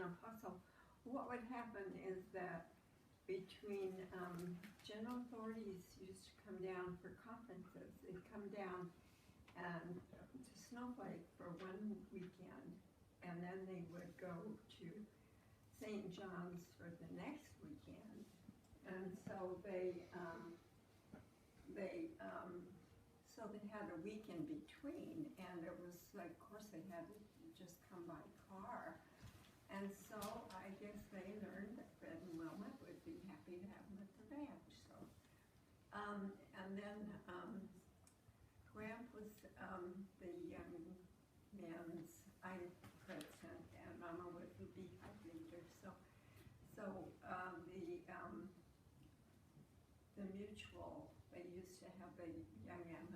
an apostle. What would happen is that between general authorities used to come down for conferences. They'd come down and to Snowflake for one weekend, and then they would go to St. John's for the next weekend. And so they had a week in between, and it was like, of course, they had to just come by car. And so I guess they learned that Fred and Wilma would be happy to have them at the ranch. So, and then Gramp was the young man's president, and Mama was the beehive leader. So the mutual, they used to have the young men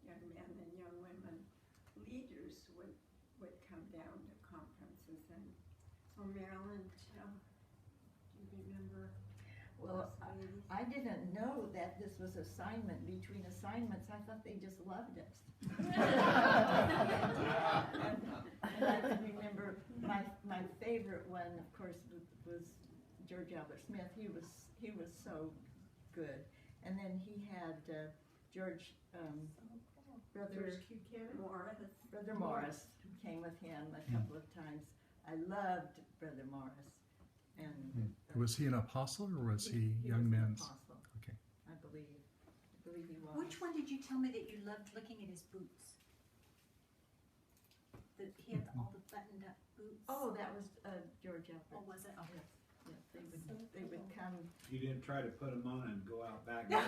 and young women leaders would come down to conferences. And so Marilyn, do you remember? Well, I didn't know that this was assignment between assignments. I thought they just loved us. And I can remember my favorite one, of course, was George Albert Smith. He was so good. And then he had Brother Morris came with him a couple of times. I loved Brother Morris. And was he an apostle or was he young men's? Apostle. Okay. I believe he was. Which one did you tell me that you loved looking at his boots? He had all the buttoned up boots. Oh, that was George Albert. Oh, was it? Oh, Yes. Yes, they would come. You didn't try to put them on and go out back. No.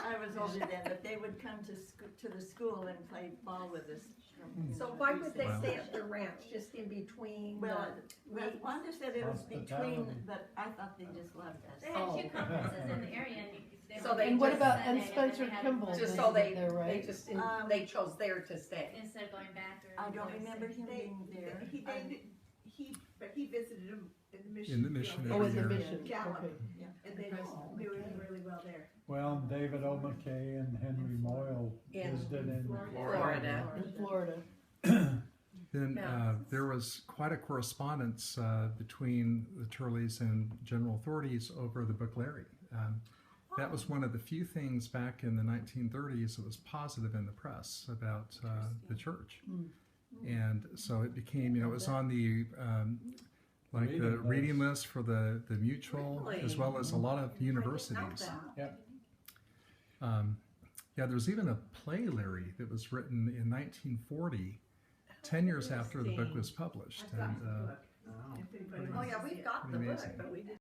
I was older then, but they would come to the school and play ball with us. So why would they stay at the ranch, just in between? Well, meetings? Wanda said it was between, but I thought they just loved us. They had two conferences in the area, and So they were what just about- Sunday, and Spencer then they had Kimball? Just They so they there, right? just they chose there to stay. instead of going back. Or I don't remember him being there. But he visited him in the mission. In the mission field. Oh, every in the year. mission. Gallup. Okay. Yeah. And they knew him really well there. Well, David O. McKay and Henry Moyle In visited in Florida. In Florida. Then there was quite a correspondence between the Turleys and general authorities over the book Larry. That was one of the few things back in the 1930s that was positive in the press about the church. And so it became, it was on the reading list for the mutual, Really? as well as a lot of universities. There was even a play, Larry, that was written in 1940, 10 years after the book was published. I've got And the book. Wow. If anybody Oh wants yeah, to see we've it. got the Pretty book, amazing. but we